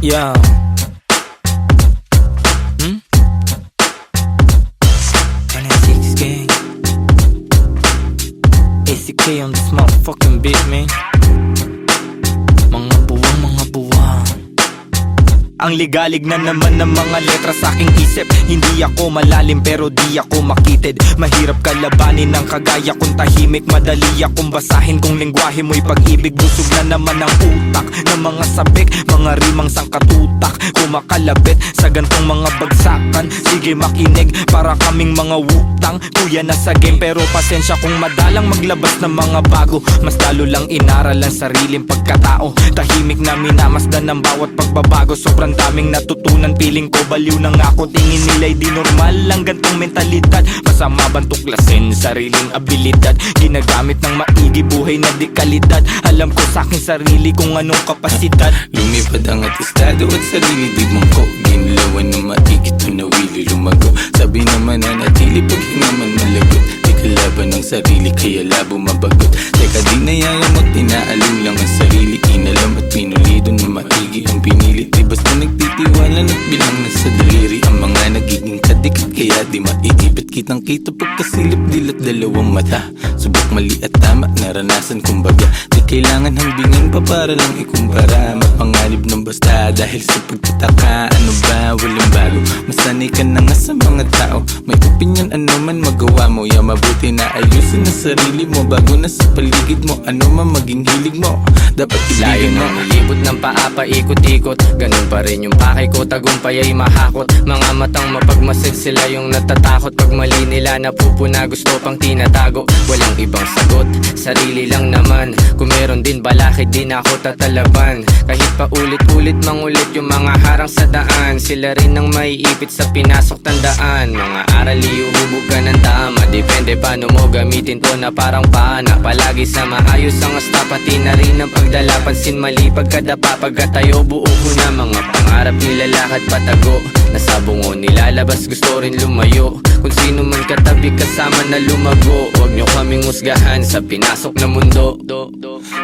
Yeah. NSX gang. ACK on this motherfucking beat, man. Mga buwang, mga buwang. Ang ligalig na naman ng mga letra sa aking isip. Hindi ako malalim pero di ako makitid. Mahirap kalabanin ng kagaya kong tahimik. Madali akong basahin kung lengguwahe mo'y pag-ibig. Busog na naman ang utak ng mga sabik, mga rimang sangkatutak, kumakalabit sa gantong mga bagsakan. Sige makinig, para kaming mga wutang. Kuya na sa game pero pasensya kung madalang maglabas ng mga bago. Mas lalo lang inaral ang sariling pagkatao. Tahimik na minamasdan ng bawat pagbabago. Sobrang daming natutunan, feeling ko baliw na nga ako. Tingin nila'y di normal ang gantong mentalidad. Masama bang tuklasin sariling abilidad? Ginagamit ng maigi, buhay na di kalidad. Alam ko sa akin sarili kung anong kapasidad. Lumipad ang atestado at sarili di mangko. Ginlawan ng maigit, tunawili lumago. Sabi naman na natili pag hinaman malagot. Di kalaban ng sarili kaya labo mabagot. Teka di nayayamat, tinaalim lang ang sarili. Inalam at pinulido na maigi ang pinili. Di basta nagtitiwala at bilang nasa daliri. Ang mga nagiging kadikit kaya di maiipit. Kitang kita pagkasilip dilat dalawang mata. Subok mali at tama, naranasan kumbaga. Di kailangan hambingin pa para lang ikumpara. Mapangalib ng basta dahil sa pagtataka. Ano ba, walang bago. Masanay ka na nga sa mga tao. May opinion ano man magawa mo. Ya mabuti na ayusin na sarili mo. Bago na sa paligid mo, ano man maging hilig mo. Dapat Layo ibigin mo. nang ilibot ng paa paikot-ikot. Ganun pa rin yung pakay ko, tagumpay ay mahakot. Mga matang mapagmasid sila yung natatakot. Pag mali nila napupuna, gusto pang tinatago. Walang ibang sagot, sarili lang naman. Kung meron din balakid, din ako tatalaban. Kahit pa ulit-ulit mangulit yung mga harang sa daan. Sila rin ang maiipit sa pinasok tandaan. Mga aral iuhubog ka ng tama. Depende paano mo gamitin to na parang paana. Palagi sa maayos ang asta, pati na rin ang pagdala. Pansin mali pagkadapa, pagkatayo buo ko na. Mga pangarap nilalakad patago. Nasa bungo nilalabas, gusto rin lumayo. Kung sino man katabi kasama na lumago. Huwag nyo kaming musgahan sa pinasok na mundo.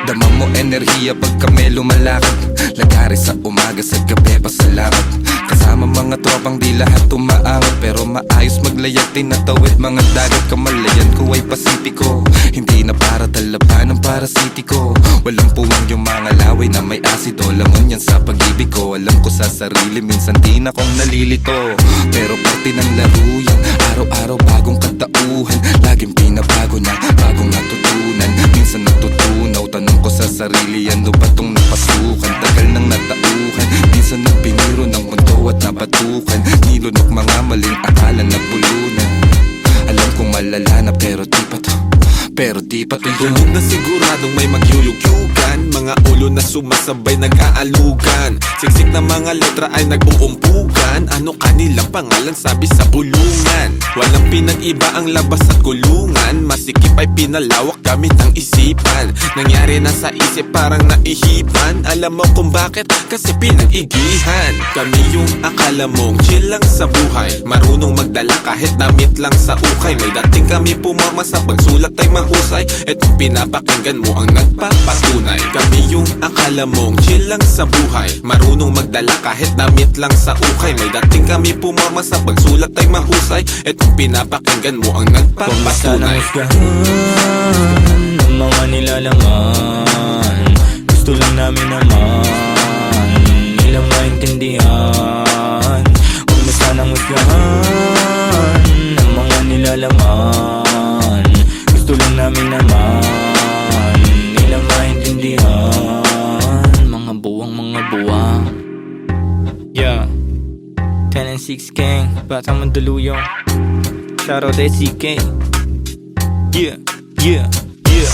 Dama mo enerhiya pag kami lumalakad. Lagari sa umaga, sa gabi pasalamat. Kasama mga tropang di lahat tumaangat. Pero maayos maglayag, tinatawid mga dagat. Kamalayan ko ay pasipiko. Hindi na para talaban ng parasitiko. Walang puwang yung mga laway na may asido. Langon yan sa pag-ibig ko. Alam ko sa sarili, minsan di na kong nalilito. Pero parte ng laro yan. Araw-araw bagong katauhan. Laging pinabago na, bagong natutunan. Minsan natutunaw, tanong ko sa sarili, ano ba tong napasukan? Tagal ng natauhan, minsan nang piniro ng mundo at napatukan. Nilunok mga maling akala na pulunan. Alam kong malala na pero di pa to. Pero di pa to yun. Tulog na siguradong may magyuyugyugan. Mga ulo na sumasabay nag-aalugan. Siksik na mga letra ay nag-uumpugan. Ano kanilang pangalan sabi sa bulungan. Walang pinag-iba ang labas at kulungan. Masikip ay pinalawak gamit ang isipan. Nangyari na sa isip parang naihipan. Alam mo kung bakit? Kasi pinag-igihan. Kami yung akala mong chill lang sa buhay. Marunong magdala kahit damit lang sa ukay. May dating kami pumama sa pagsulat ay mahusay. Etong pinapakinggan mo ang nagpapatunay. Kami yung akala mong chill lang sa buhay. Marunong magdala kahit damit lang sa ukay. May dating kami pumama sa pagsulat ay mahusay. Etong pinapakinggan mo ang nagpapatunay. Ng mga nilalaman, gusto lang namin naman nilang maintindihan. Huwag mo sanang husgahan ng mga nilalaman. Gusto lang namin naman nilang maintindihan. Mga buwang, mga buwang. Yeah, 10 and 6 gang, Batang Mandaluyong. Shoutout SCK. Yeah, yeah, yeah.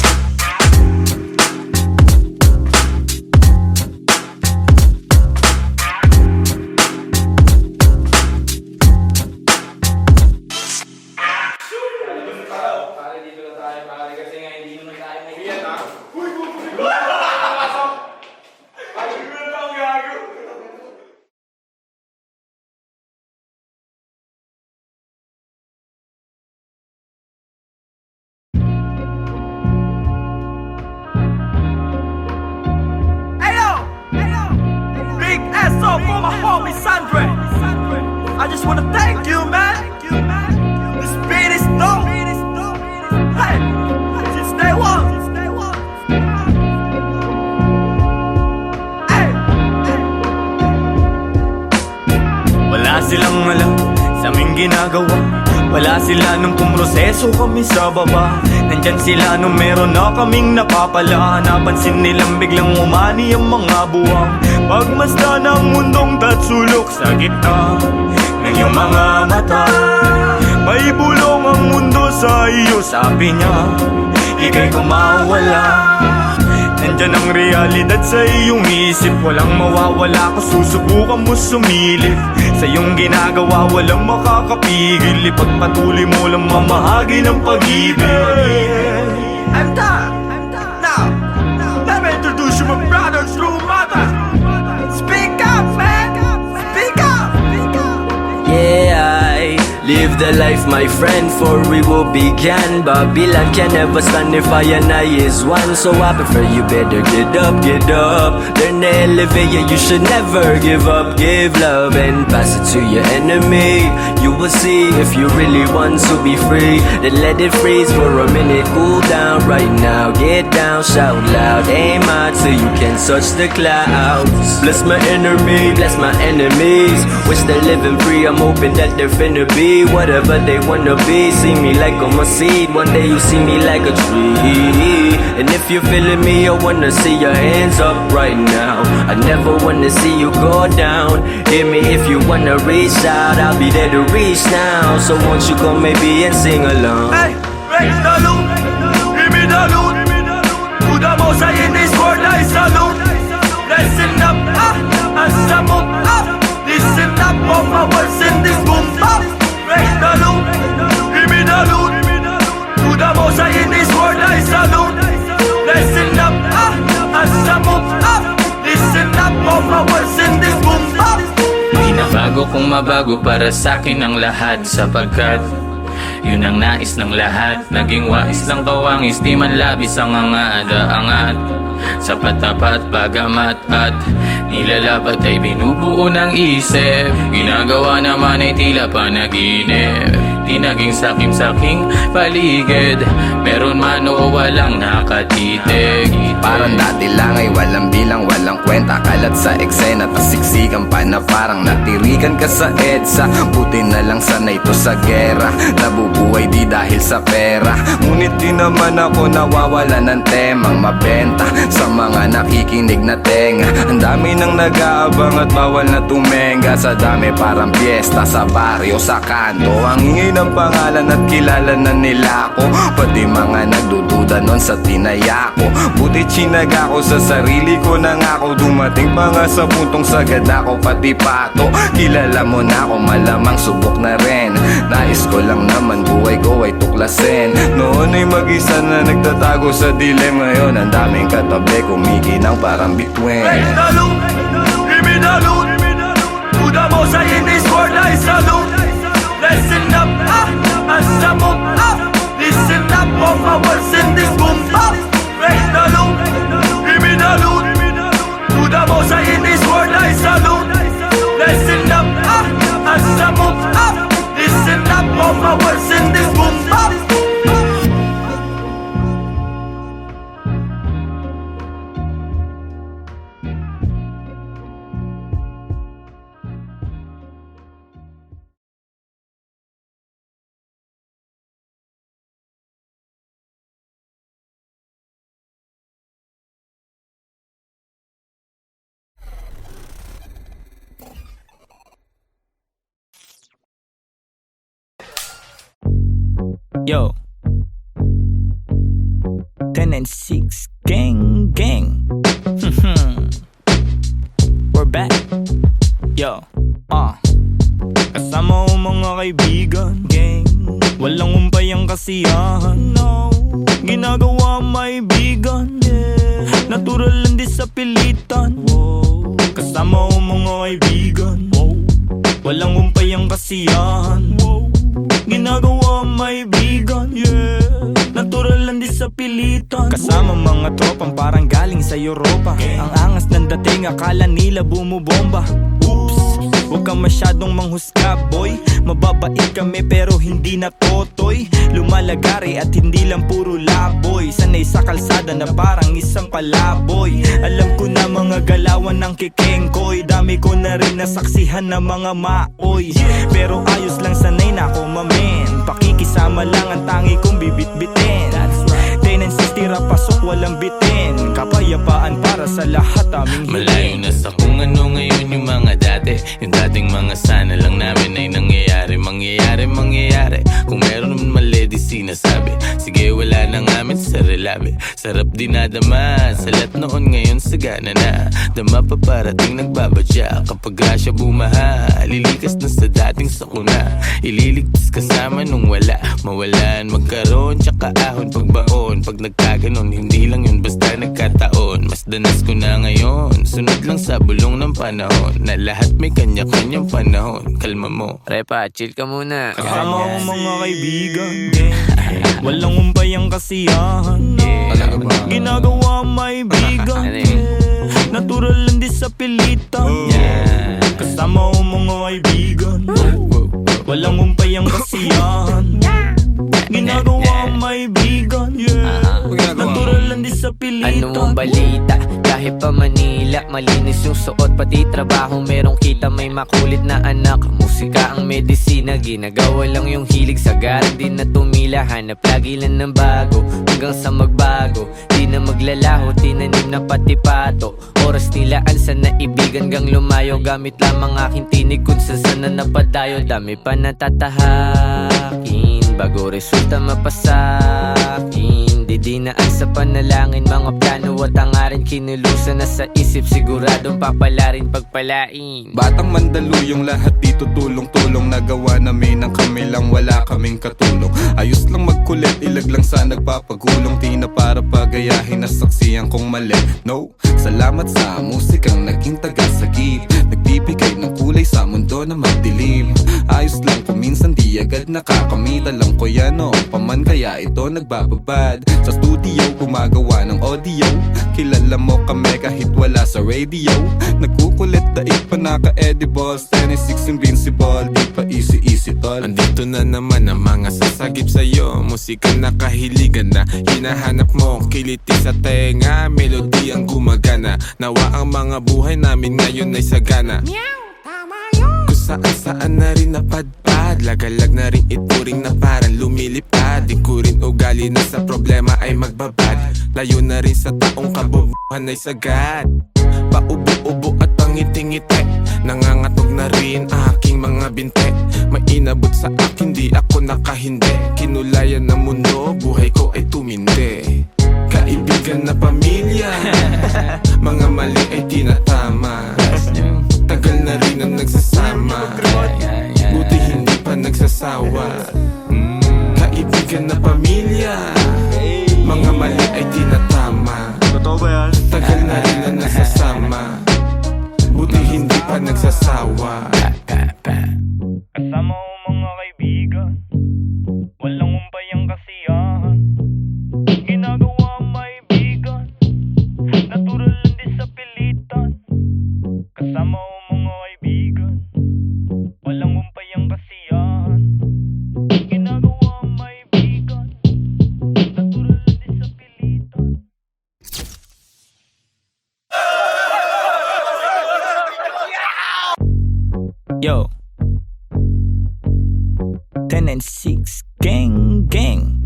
just wanna thank you, man. This beat is dope. Hey, since day one. Hey. Wala silang alam sa aming ginagawa. Wala sila nung pumroseso kami sa baba. Nandyan sila nung meron na kaming napapala. Napansin nilang biglang umani ang mga buwang. Pagmasda ng mundong tatsulok sa gitna ng iyong mga mata. May bulong ang mundo sa iyo, sabi niya. Ika'y kumawala. Nandyan ang realidad sa iyong isip. Walang mawawala kung susubukan mo sumilip. Sa iyong ginagawa walang makakapigil. Ipagpatuloy mo lang mamahagi ng pag-ibig. I'm done. Now, let me introduce you my brother, true mother. Speak up, man. Speak up. Yeah, I live the life, my friend, for we will begin. Babylon can never stand if I and I is one. So I prefer you better get up. Learn to elevate, yeah, you should never give up. Give love and pass it to your enemy. You will see if you really want to be free. Then let it freeze for a minute, cool down right now. Get down, shout loud, aim high till you can touch the clouds. Bless my enemy, bless my enemies. Wish they're living free, I'm hoping that they're finna be whatever they wanna be. See me like I'm a seed, one day you see me like a tree. And if you're feeling me, I wanna see your hands up right now. I never wanna see you go down. Hear me if you wanna reach out, I'll be there to reach now. So won't you come maybe and sing along? Hey, raise the loot, give me the loot. To the most high in this world I salute. Listen up, as I move up. Listen up, all my words in this boom up. Raise the loot, give me the loot. To the most high in this world I salute. Listen up, as I move up. Listen up, all my words in this boom up. Binabago kung mabago para sa'kin ang lahat. Sapagkat yun ang nais ng lahat. Naging wais ng kawangis, di man labis ang angada-angat. Sa patapat, bagamat at nilalabat ay binubuo ng isip. Ginagawa naman ay tila panaginip. Di naging sakim-saking paligid. Meron man o walang nakatitig. Parang dati lang ay walang bilang, walang kwenta. Kalat sa eksena, tasiksikan pa na parang natirikan ka sa EDSA. Buti na lang sanay to sa gera. Nabubuhay di dahil sa pera. Ngunit di naman ako nawawala ng temang mabenta sa mga nakikinig na tenga. Ang dami nang nag-aabang at bawal na tumenga. Sa dami parang piyesta sa baryo, sa kanto. Ang ingay ng pangalan at kilala na nila ako. Pati mga nagdududa nun sa tinaya ko. Buti chinaga ko sa sarili ko na nga ako. Dumating pa nga sa puntong sagad ako pati pato. Kilala mo na ako, malamang subok na rin. Nais ko lang naman buhay ko ay tuklasin. Noon ay mag-isa na nagtatago sa dilim. Ngayon ang daming katabi, kumikinang parang bituin. Raise the loot, give me the loot. To the most high in this world I salute. Listen up, as I move up. Listen up, all my words in this boom up. Raise the loot, give me the loot. To the most high in this world I salute. Listen up, as I move up. Listen up, all my words in this boom up. Yo, 10 and 6 gang. We're back. Yo, kasama ko mga kaibigan, gang. Walang umpay ang kasiyahan, no. Ginagawa maibigan, yeah. Natural lang di sa pilitan, wow. Kasama ko mga kaibigan, wow. Walang umpay ang kasiyahan, wow. Ginagawa maibigan, yeah. Natural lang di sa pilitan. Kasama mga tropang parang galing sa Europa. Ang angas ng dating, akala nila bumubomba. Oops, Huwag kang masyadong manghusga boy. Mababait kami pero hindi na totoy. Lumalagari at hindi lang puro laboy. Sanay sa kalsada na parang isang palaboy. Alam ko na mga galawan ng kikengkoy. Dami ko na rin nasaksihan ng mga maoy. Pero ayos lang, sanay na ako mamen. Pakikisama lang ang tangi kong bibit-bitin. 10 and 60 rapasok walang bitin. Kapayapaan para sa lahat aming hiling. Malayo na sa kung ano ngayon yung mga dati. Yung dating mga sana lang namin ay nangyayari. Mangyayari kung meron naman mali di sinasabi. Sige wala na ngamin sa relabe. Sarap dinadama sa lahat noon ngayon sagana na. Dama pa parating nagbabadya. Kapag grasya bumaha lilikas na sa dating sakuna. Ililigtas kasama nung wala. Mawalan magkaroon tsaka ahon pagbaon. Pag nagkaganon hindi lang yun basta nagkataon. Mas danas ko na ngayon. Sunod lang sa bulong ng panahon. Na lahat may kanya-kanyang panahon. Kalma mo Repa, chill ka muna. Kasama ko mga kaibigan, walang umpayang kasiyahan. Ginagawa may bigan, natural lang di sa pilitan. Kasama ko mga kaibigan, walang umpayang kasiyahan. Ginagawa may bigan, natural lang di sa pilitan. Ano ang balita? Kahit pa Manila, malinis yung suot pati trabaho, merong kita, may makulit na anak. Musika ang medisina, ginagawa lang yung hilig. Sagaran din na tumila, hanap lagi lang ng bago. Hanggang sa magbago, di na maglalaho, tinanim na pati pato. Oras nilaan sa naibigan gang lumayo. Gamit lamang aking tinig kung saan na napadayo. Dami pa natatahakin bago resulta mapasakin. Didinaan sa panalangin, mga plano at hangarin. Kinulusan na sa isip, siguradong papalarin pagpalain. Batang Mandaluyong lahat dito tulong-tulong. Nagawa namin ang kami lang, wala kaming katulong. Ayos lang magkulit, ilag lang sa nagpapagulong. Di na para pagayahin na saksiyan kong mali. No, salamat sa musikang naging tagasagip. Nagbibigay ng kulay sa mundo na madilim. Ayos lang kung minsan di agad nakakamit. Alam ko yan noong paman kaya ito nagbababad. Sa studio gumagawa ng audio. Kilala mo kami kahit wala sa radio. Nagkukulit daig pa naka-edibles. 26 invincible, di pa easy tol. Andito na naman ang mga sasagip sa'yo. Musika na kahiligan na hinahanap mo. Kiliti sa tenga, melody ang gumagana. Nawa ang mga buhay namin ngayon ay sagana. Kung saan-saan na rin napadpad. Lagalag na rin ituring na parang lumilipad. Di ko rin ugali na sa problema ay magbabad. Layo na rin sa taong kabobohan ay sagad. Paubo-ubo at pangiti-ngiti. Nangangatog na rin aking mga binte. May inabot sa akin di ako nakahindi. Kinulayan ng mundo, buhay ko ay tumindi. Kaibigan na pamilya, mga mali ay tinatama. Tagal na rin ang nagsasama, buti hindi pa nagsasawa. Kaibigan na pamilya, mga mali ay tinatama. Tagal na rin ang nagsasama, buti hindi pa nagsasawa. Kasama ko mga kaibigan, walang umpayang kasiyahan. Ginagawa may bigan, natural lang di sa pilitan. Kasama ko mga kaibigan, walang umpayang kasiyahan. Ginagawa may bigan, natural lang di sa pilitan. Yo, 10 and 6 gang gang.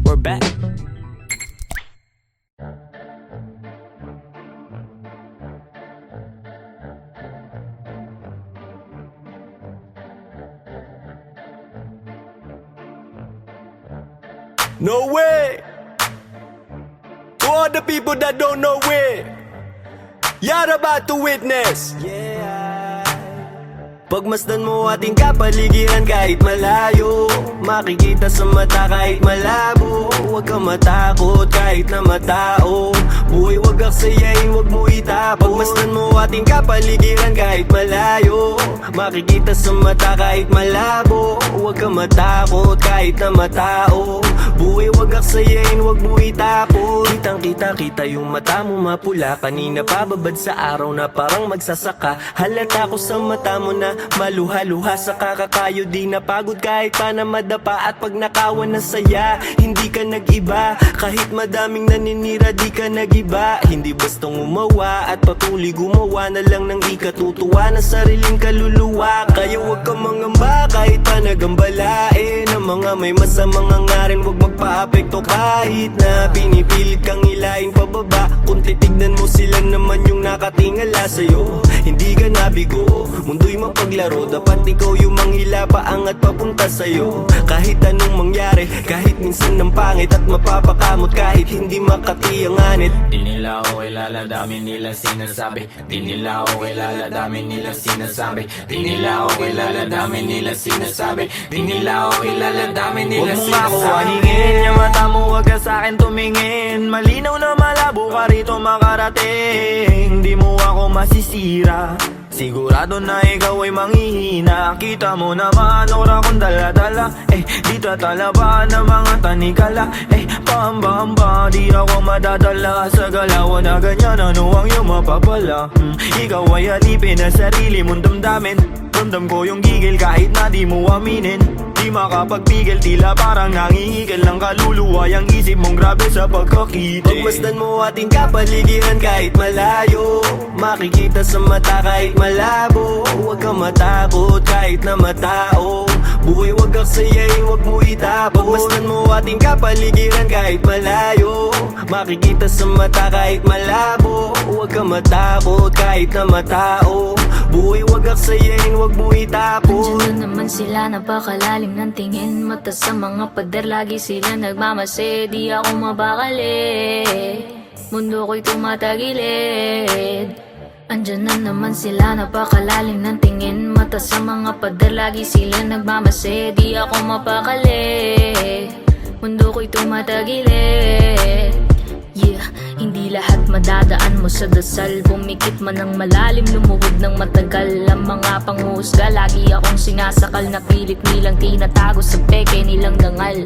We're back. No way! To all the people that don't know it, you're about to witness. Pagmasdan mo ating kapaligiran kahit malayo, makikita sa mata kahit malabo. Huwag kang matakot kahit na matao. Buhay wag aksayain, wag mo itapon. Pagmasdan mo ating kapaligiran kahit malayo, makikita sa mata kahit malabo. Huwag kang matakot kahit na matao. Buhay wag aksayain, wag mo itapon. Kitang lang kita-kita yung mata mo mapula. Kanina pababad sa araw na parang magsasaka. Halata ko sa mata mo na maluha-luha. Sa kakakayo di napagod kahit pa na madapa. At pag nakawan na saya, hindi ka nag-iba. Kahit madaming naninira di ka nag-iba. Hindi bastang umawa at patuloy gumawa na lang ng ikatutuwa ng sariling kaluluwa. Kaya huwag kang mangamba kahit pa nagambalain. Ang mga may masamang hangarin huwag magpa-apekto. Kahit na pinipilit kang hilahin pababa, kung titignan mo sila naman yung nakatingala sa'yo. Hindi ka nabigo, mundo'y mapaglaro. Dapat ikaw yung manghila paangat papunta sa'yo. Kahit anong mangyari, kahit minsan ng pangit at mapapakamot, kahit hindi makati ang anit. Di nila ako kilala, dami nila sinasabi. Di nila ako kilala, dami nila sinasabi. Di nila ako kilala, dami nila sinasabi. Di nila ako kilala, dami nila sinasabi. Huwag mo ako ahingin, yung mata mo wag ka sa'kin tumingin. Malinaw na malabo ka rito makarating. Di mo ako masisira, sigurado na ikaw ay manghihina. Kita mo naman ora kong dala-dala. Di tatalaban ng mga tanikala. Pahamba-hamba, di ako madadala sa galawan na ganyan. Ano ang iyong mapapala? Ikaw ay alipin na sarili mong damdamin. Ramdam ko yung gigil kahit na di mo aminin. Di makapagpigil, tila parang nangihigil ng kaluluwa. Yung isip mong grabe sa pagkakiti. Pagmasdan mo ating kapaligiran kahit malayo. Makikita sa mata kahit malabo. Huwag kang matakot kahit na matao. Buhay wag aksayain, wag mo itapon. Pagmasdan mo ating kapaligiran kahit malayo. Makikita sa mata kahit malabo. Huwag kang matakot kahit na matao. Buhay wag aksayain, wag mo itapon. Andiyan na naman sila, napakalalim ng tingin. Mata sa mga pader, lagi sila nagmamase. Di ako mabakali, mundo ko'y tumatagilid. Andiyan na naman sila, napakalalim ng tingin. Mata sa mga pader, lagi sila nagmamase. Di ako mapakali, mundo ko'y tumatagilid. Yeah, hindi lahat madadaan mo sa dasal. Pumikit man ng malalim, lumuhod ng matagal. Ang mga panghusga, lagi akong sinasakal. Na pilit nilang tinatago sa peke nilang dangal.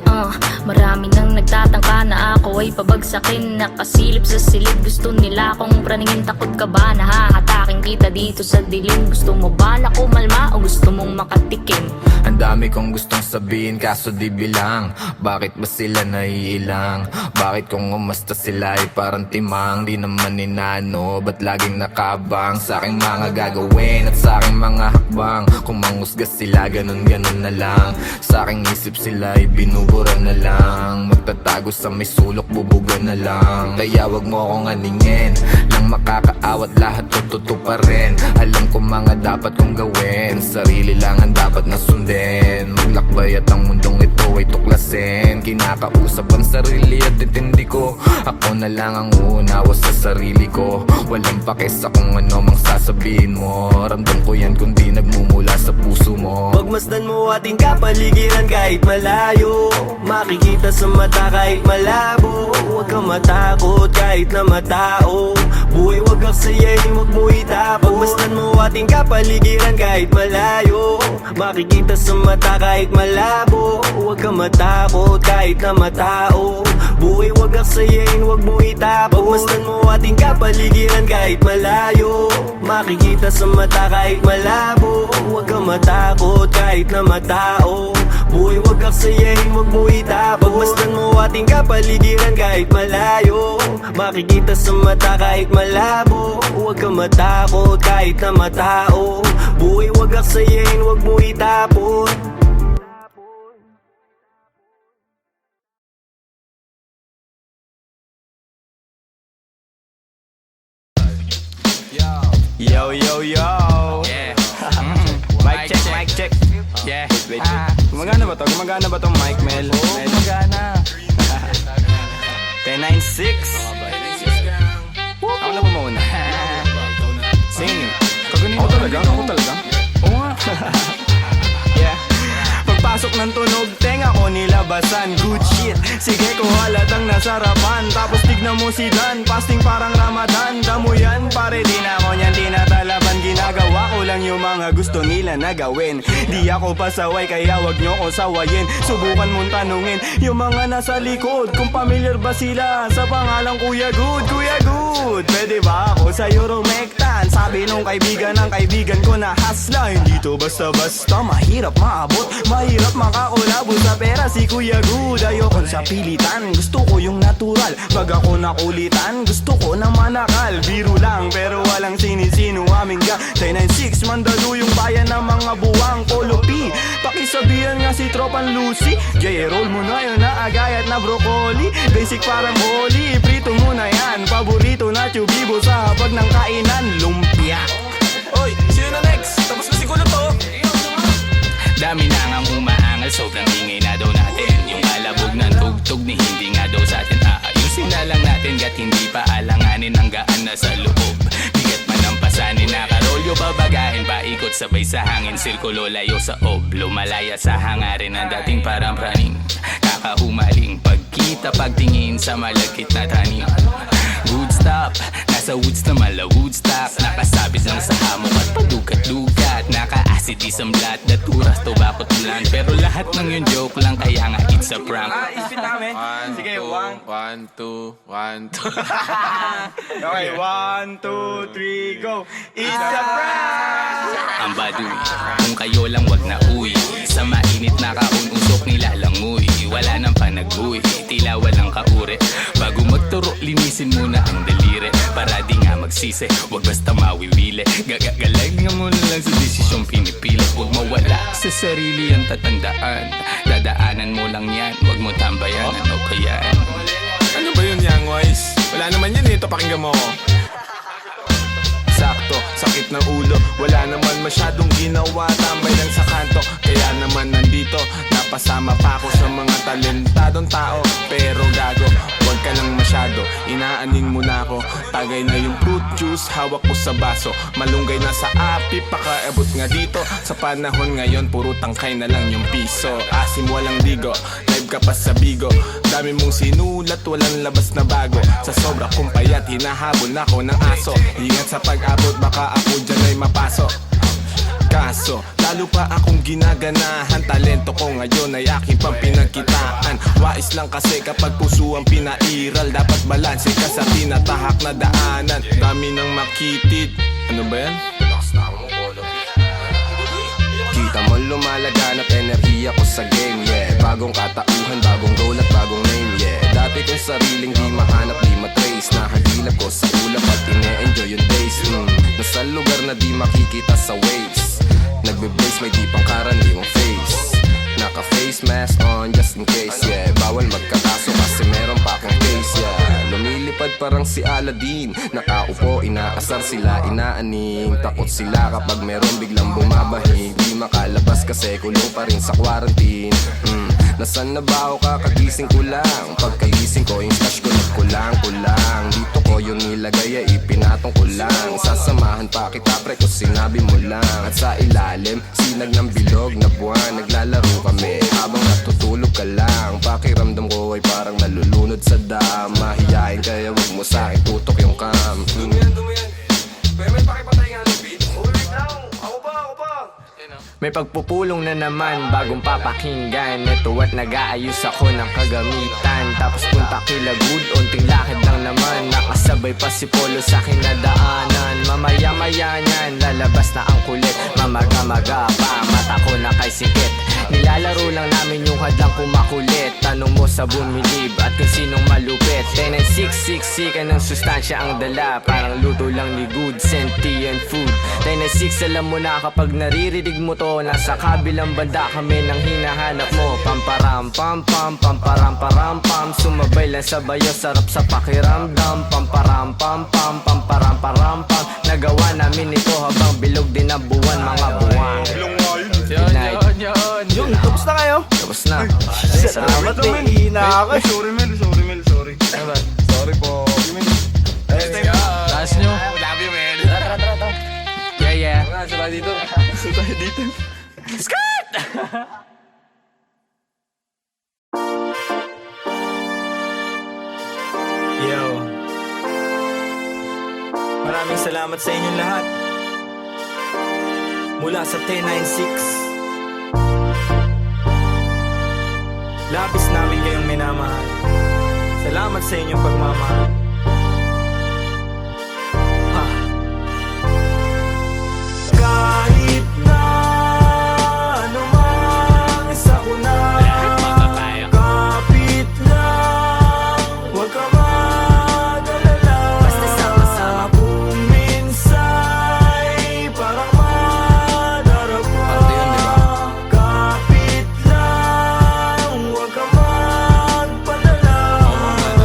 Marami nang nagtatangka na ako ay pabagsakin. Nakasilip sa silid, gusto nila akong praningin. Takot ka ba na hahatakin kita dito sa dilim? Gusto mo ba na kumalma o gusto mong makatikim? Ang dami kong gustong sabihin kaso di bilang. Bakit ba sila naiilang? Bakit kung umasta sila ay parang timang? Di naman inano, ba't laging nakabang sa aking mga gagawin at sa aking mga hakbang? Kung manghusga sila, ganun-ganun na lang. Sa aking isip sila ay binubura na lang. Magtatago sa may sulok, bubuga na lang. Kaya wag mo akong aningin, lang makakaawat lahat tututo pa rin. Alam ko mga dapat kong gawin, sarili lang ang dapat na sundin. Maglakbay at ang mundong ito ay tuklasin. Kinakausap ang sarili at intindi ko, ako na lang ang uunawa sa sarili ko. Walang pake sa kung ano mang sasabihin mo. Ramdam ko yan kung di nagmumula sa puso mo. Pagmasdan mo ating kapaligiran kahit malayo. Makikita sa mata kahit malabo. Huwag kang matakot kahit na matao. Buhay wag aksayain, wag mo itapon. Pagmasdan mo ating kapaligiran kahit malayo. Makikita sa mata kahit malabo. Huwag kang matakot kahit na matao. Buhay wag aksayain, wag mo itapon. Pagmasdan mo ating kapaligiran kahit malayo. Makikita sa mata kahit malabo. Huwag kang matakot kahit na matao. Buhay wag aksayain, wag mo itapon. Pagmasdan mo ating kapaligiran kahit malayo. Makikita sa mata kahit malabo. Huwag kang matakot kahit na matao. Buhay wag aksayain, wag mo itapon. Yo, yo, yo. Yeah. Mic check, mic check. Yeah. Wait. Gumagana ba to? Gumagana ba tong mic, Mel? Oo, magana. 10-9-6. Ako na ba mauna? Sing. Ako talaga? Ako talaga? Oo nga. Yeah. Pagpasok ng tunog, tenga ko nilabasan. Good shit. Sige ko halatang nasarapan. Tapos tignan mo si Dan, fasting parang Ramadan. Damo yan, pare di na ako niyan tinatalaban. naman ginagawa ko lang yung mga gusto nila na gawin. Di ako pasaway kaya wag nyo ko sawayin. Subukan mong tanungin yung mga nasa likod kung familiar ba sila sa pangalang Kuya Good. Kuya Good, pwede ba ako sa'yo rumektan? Sabi nung kaibigan ng kaibigan ko na hasla. Hindi to basta-basta, mahirap maabot, mahirap makakulabo sa pera si Kuya Good. Ayokon sa pilitan, gusto ko yung natural. Pag ako nakulitan, gusto ko na manakal. Biro lang pero walang sinisino aming gang 996, mandalo yung bayan ng mga buwang Polo P. Pakisabihan nga si Tropan Lucy, J-roll mo na yun na agay at na broccoli. Basic parang holy, prito muna yan. Paborito na tubibo sa hapag ng kainan, lumpia. Oy, sino na next? Tapos na siguro to. Dami na ngang umaangal, sobrang ingay na daw natin. Yung kalabog ng tugtog ni hindi nga daw sa atin aayusin na lang natin, gat hindi pa alanganin ang gaan na sa loob. Bigat man ang pasanin, nakarolyo babagahin, paikot sabay sa hangin, sirkulo layo sa oblo, malaya sa hangarin ng dating parang praning. Kakahumaling pagkita, pagtingin sa malagkit na tanim. Good stop, nasa woods na mala Woodstock, nakasabit lang sa hamok at padukat-dukat, naka-acid isang blat, daturas, tobacco tulan. Pero lahat ng yun joke lang, kaya nga it's a prank. Isipin namin. Sige, 1, 2, 1, 2. Okay, 1, 2, 3, go. It's a prank! Ang baduy, kung kayo lang wag na uwi, sa mainit na kahon usok nilalangoy. Wala nang panag-uwi, tila walang kauri. Bago magturo, linisin muna ang daliri, para di nga magsisi, wag basta mawiwili. Gagagalag nga muna lang sa desisyong pinipili. Huwag mawala sa sarili ang tatandaan, dadaanan mo lang yan, wag mo tambayan. Ano pa yan? Ano ba yun, Young Wise? Wala naman yan ito, pakinggan mo ko. Sakto, sakit ng ulo, wala naman masyadong ginawa, tambay lang sa kanto. Kaya naman nandito, napasama pa ako sa mga talentadong tao. Pero gago, wag ka lang masyado, inaanin mo na ako. Tagay na yung fruit juice, hawak ko sa baso, malunggay na sa api, pakaabot nga dito. Sa panahon ngayon, puro tangkay na lang yung piso. Asim walang digo, live ka pa sa bigo. Dami mong sinulat, walang labas na bago. Sa sobra kong payat, hinahabol ako ng aso. Ingat sa pag-abot, baka ako dyan ay mapasok. Kaso, lalo pa akong ginaganahan, talento ko ngayon ay aking pang pinagkitaan. Wais lang kasi kapag puso ang pinairal, dapat balanse ka sa tinatahak na daanan. Dami ng makitid. Ano ba yan? Kita mo lumalaganap enerhiya ko sa game, yeah. Bagong katauhan, bagong role at bagong name, yeah. Dati kong sariling di mahanap, di matrace, nahagilap ko sa ulap at ine-enjoy yung days. Nasa lugar na di makikita sa waves, nagbe-blaze may di pang karaniwang face. Naka-face mask on just in case, yeah. Bawal magkakaso kasi meron pa akong case, yeah. Lumilipad parang si Aladdin, nakaupo, inaasar sila, inaaning. Takot sila kapag meron biglang bumabahing, di makalabas kasi kulong pa rin sa quarantine. Nasaan na ba ako, kakagising ko lang. Pagkagising ko, yung stash ko nagkulang-kulang. Dito ko yung nilagay ay ipinatong ko lang. Sasamahan pa kita pre kung sinabi mo lang. At sa ilalim, sinag ng bilog na buwan, naglalaro kami habang natutulog ka lang. Pakiramdam ko ay parang nalulunod sa dam. Mahihain kaya wag mo sa'kin tutok yung cam. May pakipatay nga ng beat. Ulit lang, ako pa. May pagpupulong na naman, bagong papakinggan. Ito at nag-aayos ako ng kagamitan. Tapos punta kila Good, unting lakad lang naman. Nakasabay pa si Polo sa kinadaanan. Mamaya-maya niyan, lalabas na ang kulit. Mamaga-maga pa, mata ko na kay sikit. Nilalaro lang namin yung hadlang kumakulit. Tanong mo sa bumilib at kung sinong malupit. 10-6-6 ka ng sustansya ang dala, parang luto lang ni Good, sentient food. 10-6 alam mo na kapag naririnig mo to, nasa kabilang banda kami nang hinahanap mo. Pamparam pam pam, pamparam param pam, sumabay lang sa bayo, sarap sa pakiramdam. Pamparam pam pam, pamparam param pam, nagawa namin ito habang bilog din ang buwan, mga buwan. Yun, tapos na kayo? Tapos na. Salamat, may hina ako. Sorry. Sorry po. Taas nyo. Love you, man. Yeah. Sabay dito. Yo, maraming salamat sa inyong lahat. mula sa 1096. Labis namin kayong minamahal. Salamat sa inyong pagmamahal. Kahit na anumang isa ko na kapit lang, huwag ka mag-alala. Basta sama-sama. Kung minsa'y parang madarapa. Parte yun, di ba? Kapit lang, huwag ka magpadala.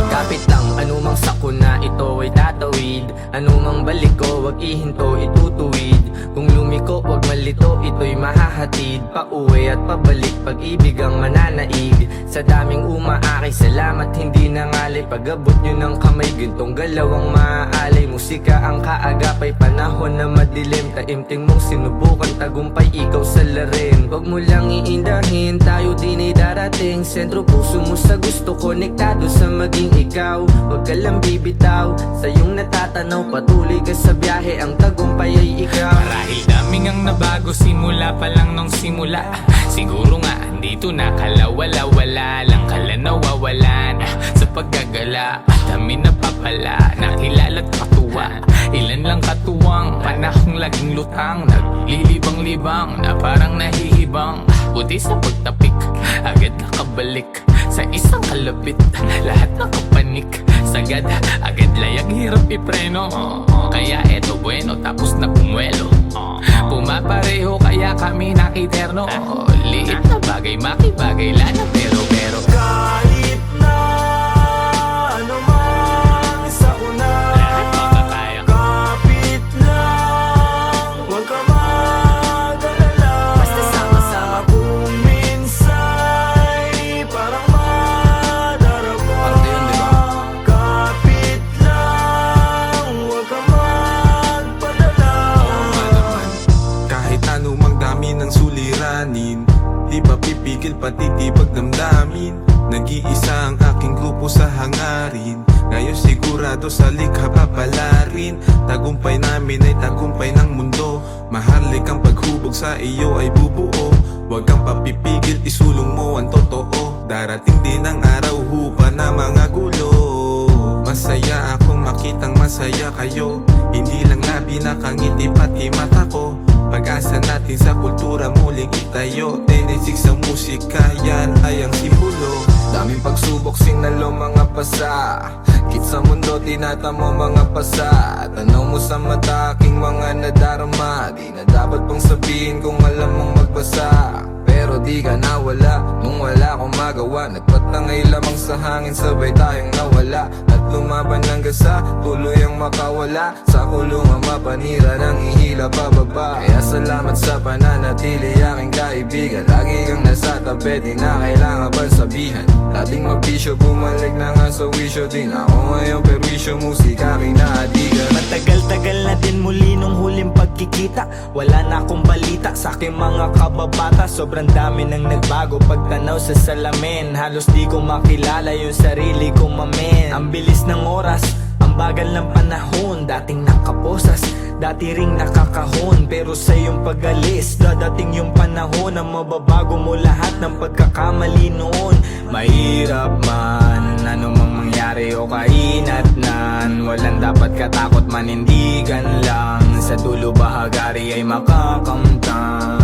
Kapit lang, anumang sakuna, ito ay tatawid. Anumang balik ko, wag ihinto, itutuwid. Kung lumiko, wag malito, ito'y mahahatid. Pauwi at pabalik, pag-ibig ang mananaig. Sa daming umaakay, salamat hindi nangalay. Pag-abot nyo ng kamay, gintong galaw ang maaalay. Musika ang kaagapay, panahon na madilim. Taimting mong sinubukan, tagumpay ikaw sa larin. Wag mo lang iindahin, tayo din ay darating. Sentro puso mo sa gusto, konektado sa maging ikaw. Wag ka lang bibitaw, sa iyong natatanaw. Patuloy ka sa biyahe, ang tagumpay ay ikaw. Marahil daming ang nabago simula pa lang nung simula. Siguro nga dito na kalawala-wala lang kala nawawalan sa paggagala. Dami na papala, nakilala't katuwa. Ilan lang katuwang, panahong laging lutang. Naglilibang-libang na parang nahihibang. Buti sa pagtapik, agad nakabalik sa isang kalapit. Lahat nakapanik, sagad, agad layag, hirap ipreno. Kaya eto bueno, tapos na pumuelo. Pumapareho kaya kami nakiterno. Liit na bagay, makibagay lana pero Kahit na anumang isa ko na kapit lang, huwag ka mag-alala. Basta sama-sama. Kung minsa'y parang madarapa. Parte yun, di ba? Kapit lang, huwag ka magpadala. Kahit anumang dami ng suliranin, di ba pipigil pati tibag damdamin. Nag-iisa ang aking grupo sa hangarin, ngayon sigurado sa likha papalarin. Tagumpay namin ay tagumpay ng mundo. Mahalik ang paghubog sa iyo ay bubuo. Huwag kang papipigil, isulong mo ang totoo. Darating din ang araw, hupa na mga gulo. Masaya akong makitang masaya kayo. Hindi lang labi nakangiti pati mata ko. Pag-asa natin sa kultura muling itayo. 10-6 sa musika, yan ay ang simbolo. Daming pagsubok, sinalo mga pasa. Kit sa mundo, tinatamo mga pasa. Tanaw mo sa mata, aking mga nadarama. Di na dapat pang sabihin kung alam mong magbasa. Pero di ka nawala, nung wala akong magawa. Nagpatangay lamang sa hangin, sabay tayong nawala. At lumaban hanggang sa tuloy ang makawala. Sa kulungan mapanira nang ihila pababa. Kaya salamat sa pananatili aking kaibigan. Lagi kang nasa tabi, di na kailangan pang sabihan. Dating magbisyo, bumalik na nga sa wisyo. Din ako ngayon perwisyo, musika aking naadigan. Matagal-tagal na din muli nung huling pagkikita. Wala na akong balita sa aking mga kababata. Sobrang dami nang nagbago pagtanaw sa salamin. Halos di ko makilala yung sarili ko, mamen. Ang bilis ng oras, ang bagal ng panahon. Dating nakaposas, dati ring nakakahon. Pero sa iyong pag-alis, dadating yung panahon na mababago mo lahat ng pagkakamali noon. Mahirap man, anumang mangyari o kainatnan. Walang dapat katakot, manindigan lang. Sa dulo bahagari ay makakamtang.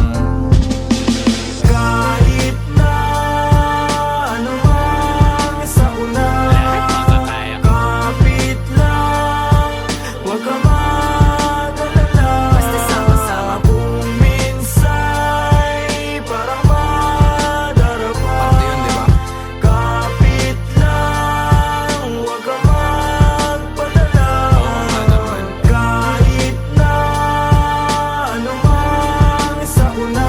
Kahit na anumang isa ko na kapit lang, huwag ka mag-alala. Basta sama-sama. Kung minsa'y parang madarapa. Parte yun, di ba? Kapit lang, huwag ka magpadala. Kahit na anumang isa ko na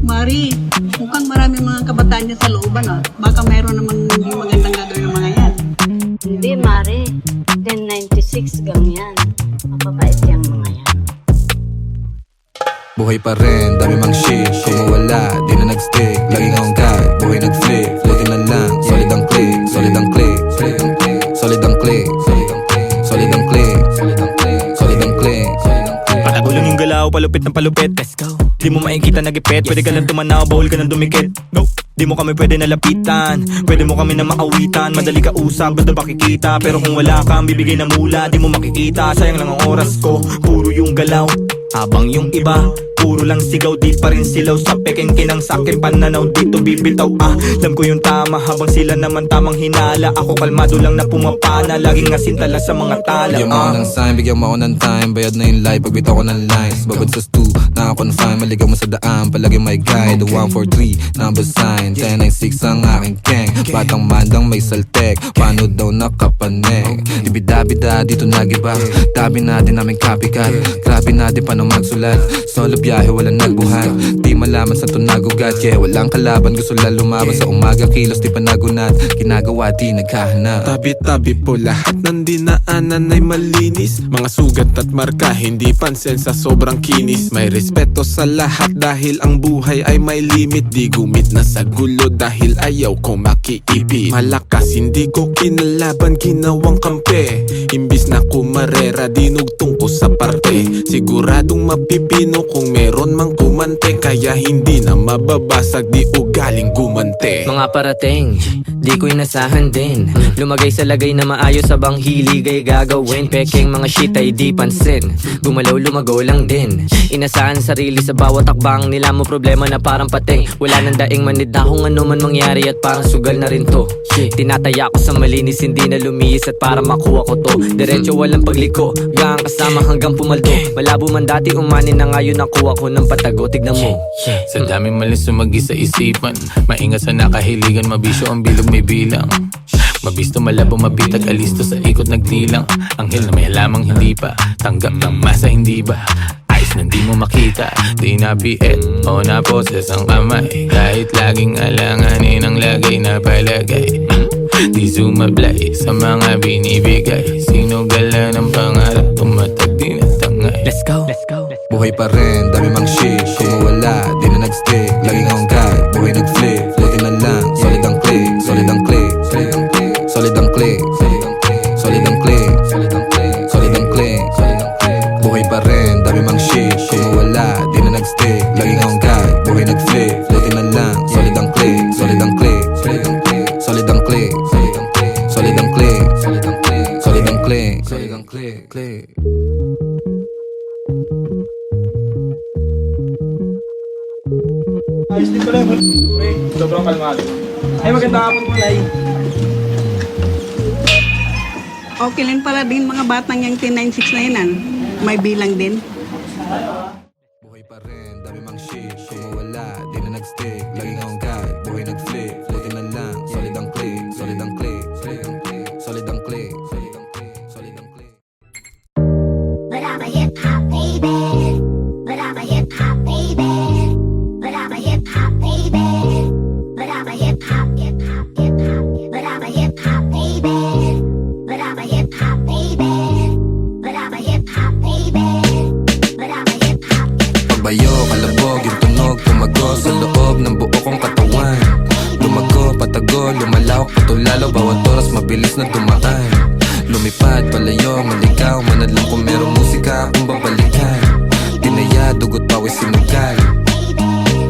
Mari, mukhang marami mga kabataan dyan sa looban ah. Baka mayroon naman hindi magandang gagawin ng mga yan. Hindi, Mare. 1096 gang yan. Mapapait yung mga yan. Buhay pa rin, dami mang shit. Kung mawala, di na nag-stick. Laging hanggang, buhay nag-flip. Floating na lang, solid ang click. Solid ang click. Solid ang click. Solid ang click. Solid ang click. Solid ang click. Patagulang yung galaw, palupit ng palupit. Let's go. Di mo makikita nagipit, pwede ka lang tumanaw, bawal ka nang dumikit. Go. Di mo kami pwede nalapitan, pwede mo kami na maawitan. Madali ka usap, basta makikita. Pero kung wala kang bibigay na mula, di mo makikita. Sayang lang ang oras ko, puro yung galaw. Habang yung iba, puro lang sigaw, di pa rin silaw. Sa peking kinang sakin pananaw, dito bibitaw. Alam ko yung tama, habang sila naman tamang hinala. Ako kalmado lang na pumapana, laging asintala sa mga tala. Bigyan mo ako ng sign, bigyan mo ako ng time. Bayad na yung life, pagbitaw ko ng lines. Babad sa stu, nakakonfine, maligaw mo sa daan. Palagi may guide, the 143, number sign 1096 ang aking gang. Batang mandang may saltek, paano daw nakapanek. Ibida-bida, dito nagiba. Tabi natin aming copycat. Grabe natin paano magsulat. Solo biyahe, walang nagbuhat. Di malaman sa tunagugat. Yeah, walang kalaban, gusto lang lumaban. Sa umaga, kilos di pa nagunat. Ginagawa, di nagkahanap. Tabi-tabi po lahat ng dinaanan ay malinis. Mga sugat at marka, hindi pansin sa sobrang kinis. May respeto sa lahat dahil ang buhay ay may limit. Di gumit na sa gulo dahil ayaw ko makiipit. Malakas, hindi ko kinalaban, ginawang kampe. Imbis na kumarera, dinugtong ko sa parte. Siguradong mapipino kung meron mang kumante. Kaya hindi na mababasag, di ugaling gumante. Mga parating, di ko inasahan din. Lumagay sa lagay na maayos sa bang hilig ay gagawin. Pekeng mga shit ay di pansin. Gumalaw lumago lang din. Inasahan sarili sa bawat takbang nila mo problema na parang pating. Wala nang daing manid na kung ano man mangyari at parang sugal na rin to. Tinataya ko sa malinis, hindi na lumiis at para makuha ko to. Diretso walang pagliko, gang kasama hanggang pumaldo. Malabo man dati umanin na ngayon nakuha ko ng patago. Tignan mo. Sa daming malis sumagi sa isipan. Maingat sa nakahiligan, mabisyo ang bilog may bilang. Mabisto, malabo, mabitag, alisto sa ikot nagdilang. Anghel na may alamang hindi pa tanggap ng masa, hindi ba? Ayos na di mo makita, di na biet o na poses ang kamay. Kahit laging alanganin ang lagay na palagay. Di sumablay sa mga binibigay. Sino gala ng pangarap, tumatag di na tangay. Let's go. Let's go. Buhay pa rin, dami mang shit. Kung mawala, di na nag-stick. Laging hanggang, buhay nag-flip. Floating na lang, solid ang click. Solid ang click. Solid ang click. Solid ang click. Solid ang click. Buhay pa rin, dami mang shit. Kung mawala, di na nag-stick. Laging hanggang, buhay nag-flip. Floating na lang, solid ang click. Solid ang click. Solid ang click. Solid ang click. Solid ang click. Solid ang click. Ayos din pala yung sobrang kalmado. Ay, magandang hapon po, Nay. Okay lang pala din mga batang yung 1096 na yan. May bilang din. Buhay pa rin, dami mang shit. Kung mawala, di na nag-stick. Laging hanggang, buhay nag-flip. Floating na lang, solid ang click. Solid ang click. Solid ang click. Solid ang click. But I'm a hip hop baby. But I'm a hip hop baby. But I'm a hip hop baby. But I'm a hip hop, hip hop, hip hop. But I'm a hip hop baby. But I'm a hip hop baby. But I'm a hip hop baby. But I'm a hip hop. Pagbayo, kalabog, yung tunog, tumago sa loob ng buo kong katawan. Lumago, patago, lumalawak, patulalo, bawat oras mabilis na dumaan. Lumipad, palayo, maligaw, manadlang kung merong musika akong babalikan. Tinaya, dugot, pawis, sinugal,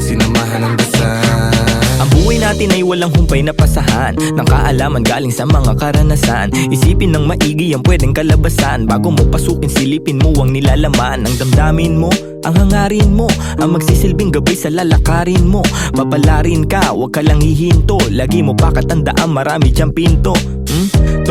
sinamahan ng dasal. Ang buhay natin ay walang humpay na pasahan ng kaalaman galing sa mga karanasan. Isipin ng maigi ang pwedeng kalabasan. Bago mo pasukin, silipin mo ang nilalaman. Ang damdamin mo, ang hangarin mo, ang magsisilbing gabay sa lalakarin mo. Papalarin ka, wag ka lang hihinto. Lagi mo pa katandaan, marami diyang pinto.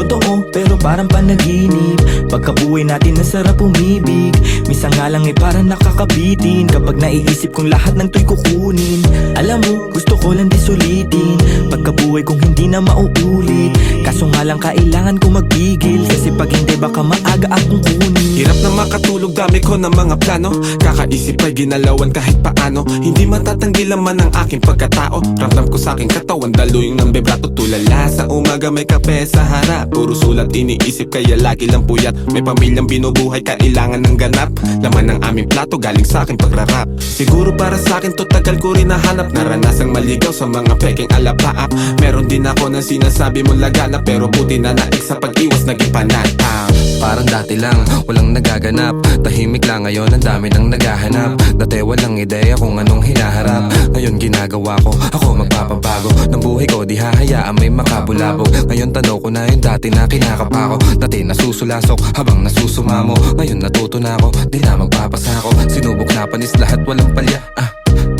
Totoo pero parang panaginip, pagkabuhay natin nasarap umibig. Minsan nga lang parang nakakabitin, kapag naiisip kong lahat ng to'y kukunin. Alam mo, gusto ko lang di sulitin, pagkabuhay kong hindi na mauulit. Kaso nga lang kailangan ko magpigil, kasi pag hindi baka maaga akong kunin. Hirap na makatulog, dami ko ng mga plano. Kakaisip ay ginalawan kahit paano. Hindi matatanggilan man ang aking pagkatao. Ramdam ko sa aking katawan, daloy ng vibrato. Tulala sa umaga may kape sa harap, puro sulat iniisip kaya lagi lang puyat. May pamilyang binubuhay, kailangan ng ganap. Laman ng aming plato galing sa aking pagrarap. Siguro para sa akin to tagal ko rin nahanap. Naranasang maligaw sa mga peking alapaap. Meron din ako ng sinasabi mo laganap, pero buti na naik sa pag-iwas naging panatang. Parang dati lang, walang nagaganap. Tahimik lang ngayon, ang dami nang naghahanap. Dati walang ideya kung anong hinaharap. Ngayon ginagawa ko, ako magpapabago ng buhay ko, di hahayaan may makabulabog. Ngayon tanaw ko na yung dati na kinakapa ko. Dati nasusulasok habang nasusumamo. Ngayon natuto na ako, di na magpapasako. Sinubok na panis lahat, walang palya.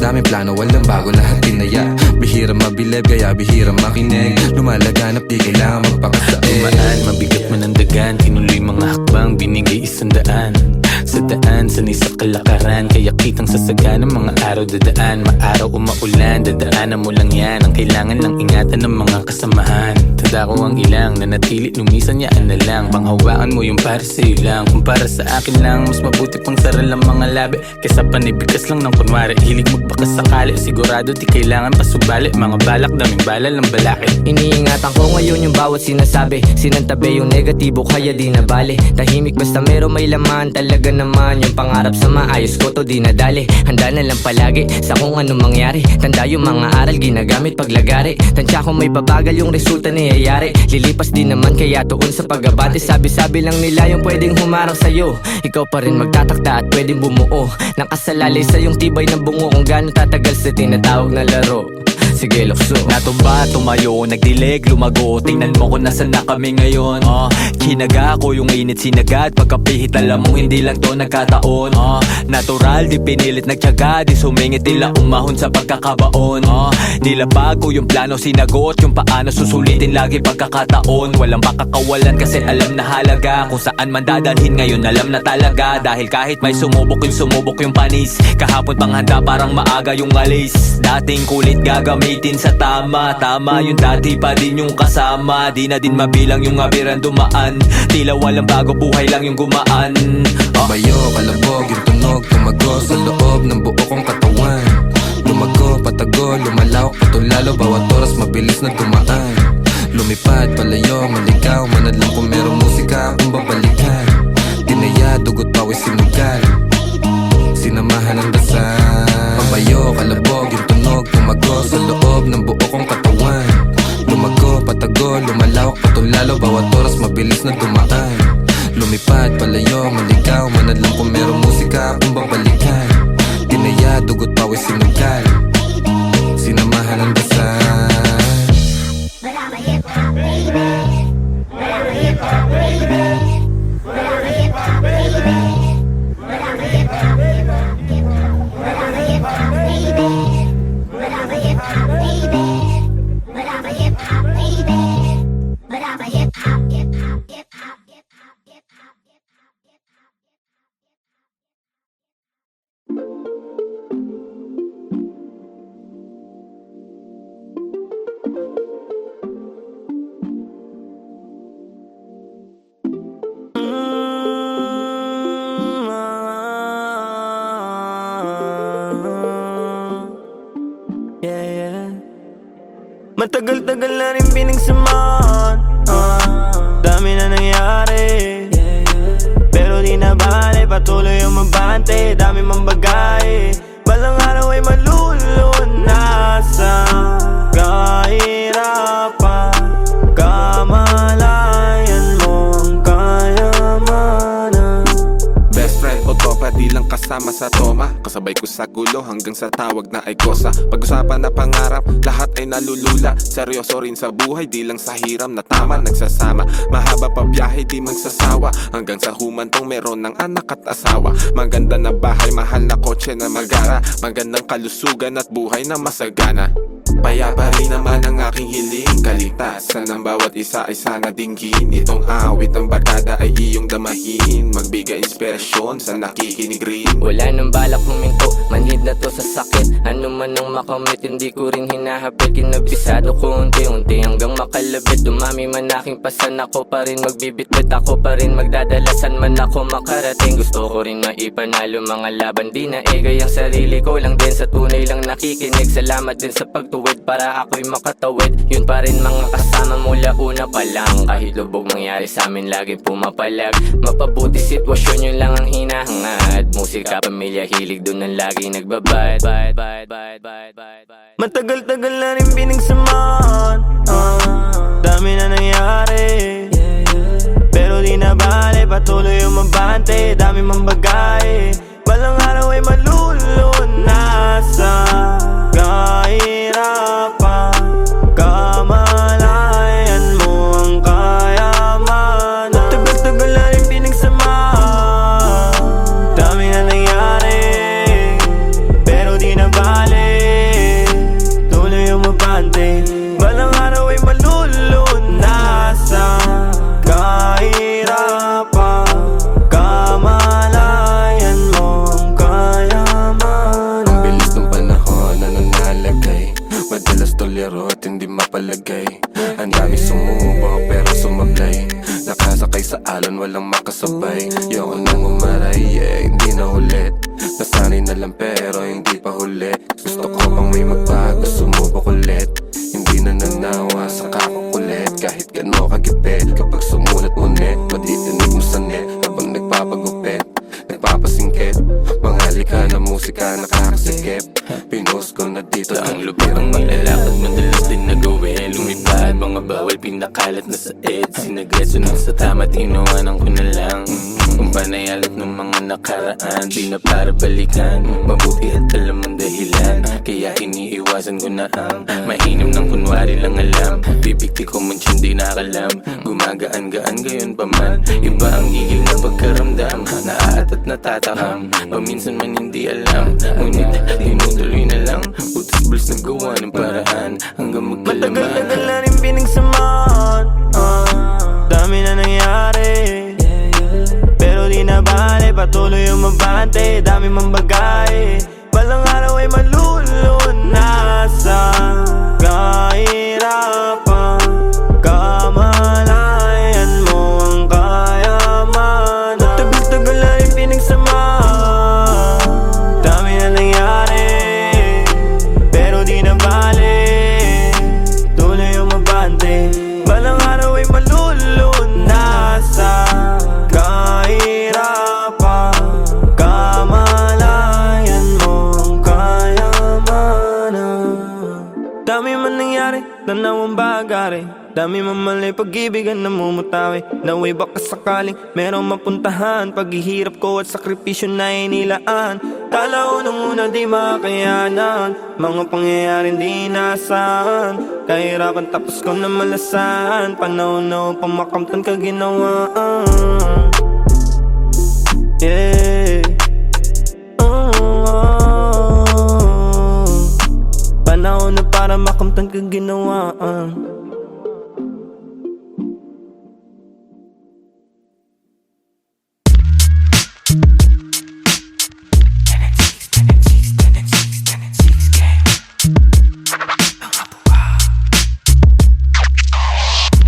Daming plano, walang bago, lahat tinaya. Bihira mabilib, kaya bihira makinig. Lumalaganap, di kailangan magpakasain. Tumaan, mabigat man ang dagan. Tinuloy mga hakbang, binigay 100. Sa daan, sanay sa kalakaran. Kaya kitang sasagan ng mga araw dadaan. Maaraw o maulan, dadaanan mo lang yan. Ang kailangan lang ingatan ng mga kasamahan. Tanda ko ang ilang, nanatili, lumisan yaan na lang. Panghawakan mo yung para sa'yo lang. Kung para sa akin lang, mas mabuti pang saral ang mga labi kesa panibigas lang ng kunwari. Hilig magbakas sakali, sigurado di kailangan pasubali. Mga balak, daming balal ng balakid. Iniingatan ko ngayon yung bawat sinasabi. Sinantabi yung negatibo kaya di na bale. Tahimik basta meron may laman. Talaga naman yung pangarap sa maayos ko to di nadali. Handa na lang palagi sa kung ano mangyari. Tanda yung mga aral ginagamit paglagari. Tansya ko may babagal yung resulta niyayari. Lilipas din naman kaya tuon sa pag-abante. Sabi-sabi lang nila yung pwedeng humarang sa'yo. Ikaw pa rin magtatakda at pwedeng bumuo. Nakasalalay sa yung tibay ng bungo. Kung gano'n tatagal sa tinatawag na laro. Sige lukso. Natumba, tumayo, nagdilig, lumago. Tingnan mo kung nasan na kami ngayon. Kinaga ko yung init sinagad. Pagkapihit alam mo hindi lang to nagkataon. Natural, di pinilit nagtyaga. Di sumingit nila umahon sa pagkakabaon. Nilabag ko yung plano sinagot. Yung paano susulitin lagi pagkakataon. Walang makakawalan kasi alam na halaga. Kung saan man dadalhin ngayon alam na talaga. Dahil kahit may sumubok yung panis. Kahapon pang handa parang maaga yung alis. Dating kulit gagamitin sa tama. Tama yung dati pa din yung kasama. Di na din mabilang yung abiran dumaan. Tila walang bago, buhay lang yung gumaan. Bayo, kalabog, yung tunog, tumago sa loob ng buo kong katawan. Lumago, patago, lumalawak, patulalo. Bawat oras mabilis na dumaan. Lumipad, palayo, maligaw. Manadlang kung merong musika akong babalikan. Tinaya, dugot, pawis, sinugal. Sinamahan ng dasal. Pabayo, kalabog, yung tunog, tumago sa loob ng buo kong katawan. Lumago, patago, lumalawak, patulalo. Bawat oras mabilis na dumaan. Lumipad, palayo, maligaw. Manadlang kung merong musika akong babalikan. Tinaya, dugot, pawis, sinugal. Sinamahan ng dasal. But I'm a hip-hop baby. But I'm a hip-hop baby. But I'm a hip-hop baby. But I'm a hip-hop baby. But I'm a hip-hop baby. But I'm a hip-hop baby. But I'm a hip-hop baby. But I'm a hip-hop, hip-hop, hip-hop, hip-hop, hip-hop, hip-hop, hip-hop. Matagal-tagal na rin pinagsamahan. Dami na nangyari, pero di na bale, patuloy ang mabante. Dami mang bagay, balang araw ay malulunasan. Kahirapan, kamalayan mo ang kayamanan. Best friend o tropa, di lang kasama sa toma. Kasabay ko sa gulo hanggang sa tawag na ay kosa. Pag-usapan na pangarap, lahat ay nalulula. Seryoso rin sa buhay, di lang sa hiram na tama nagsasama. Mahaba pa biyahe, di magsasawa. Hanggang sa humantong meron ng anak at asawa. Maganda na bahay, mahal na kotse na magara. Magandang kalusugan at buhay na masagana. Payapa rin naman ang aking hiling. Kaligtasan ng bawat isa ay sana dinggin. Itong awit ng barkada ay iyong damahin. Magbigay inspirasyon sa nakikinig rin. Wala nang balak huminto, manhid na to sa sakit. Ano man ang makamit, hindi ko rin hinahapit. Kinabisado ko unti-unti hanggang makalabit. Dumami man aking pasan, ako pa rin magbibitbit. Ako pa rin magdadalasan man ako makarating. Gusto ko rin maipanalo mga laban, di na egay ang sarili ko lang din. Sa tunay lang nakikinig, salamat din sa pagtuwid para ako'y makatawid. Yun pa rin mga kasama mula una pa lang. Kahit lubog mangyari sa amin, laging pumapalag. Mapabuti sitwasyon, yun lang ang hinahangad. Musika, pamilya, hilig, dun ang laging nagbabad. Matagal-tagal na rin pinagsamahan, dami na nangyari, pero di na bale, patuloy umabante. Dami mang bagay, balang araw ay malulunasan. Kahirapan, kamalayan mo ang kayamanan. Matagal-tagal na rin pinagsamahan, dami na nangyari, pero di na bale, tuloy umabante. Balang araw ay malulunasan. Kahirapan, kamalayan mo ang kayamanan. Ang bilis ng panahon na nanalagay, madalas tolero at hindi mapalagay. Ang dami sumubo pero sumablay, nakasakay sa alon walang makasabay. Yoko nang umaray, hindi na ulit. Nasanay na lang pero hindi pa huli. Gusto ko pang may magbago, sumubok ulit. Hindi na nanawa sa kakukulit. Kahit gano kagipit, kapag sumulat mo net, matitinig mo sa net habang nagpapagupit, nagpapasingkit. Mga lika na musika nakakasikip. Pinost ko na dito Ang lugar ang malalakad, madalas din nag-uwi. Lumipad, mga bawal pinakalat na sa ed. Sinagreso na sa tama, tinawanan ko na lang. Kung panayalat ng mga nakaraan, di na para balikan. Mabuti at alam ang dahilan, kaya iniiwasan ko na ang mainam ng kunwari lang alam. Bibigti ko man siya di nakalam, gumagaan-gaan gayon pa man. Iba ang igil na pagkaramdam, naaat at natatakam. Paminsan man hindi alam, ngunit tinutuloy na lang. Utos-buls na gawa ng paraan hanggang magkalaman. Matagal-tagal na rin pinagsamahan, dami na nangyari, pero di na bale, patuloy umabante. Dami mang bagay, balang araw ay malulunasan. Kahirapan, kamalayan mo ang kayamanan. Matagal-tagal na rin pinagsamahan, dami na nangyari, pero di na bale, tuloy umabante. Balang araw ay malulunasan. Kahirapan, kamalayan mo ang kayamanan. Dami man nangyari, tanaw ang bagari, dami man mali, pag-ibigan na mumutawi. Naway baka sakaling merong mapuntahan, paghihirap ko at sakripisyo na inilaan. Kala ko nung una di makayanan, mga pangyayaring di nasaan. Kahirapan tapos ko na malasan, panahon na upang makamtan kaginawaan. Yeah. Panahon na para makamtan kaginawaan.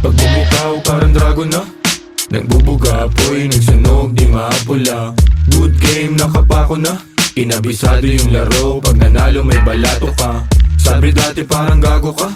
Pag bumitaw parang dragon na, nagbubuga apoy, nagsunog di maapula. Good game, nakapako na, inabisado yung laro. Pag nanalo may balato ka, sabi dati parang gago ka.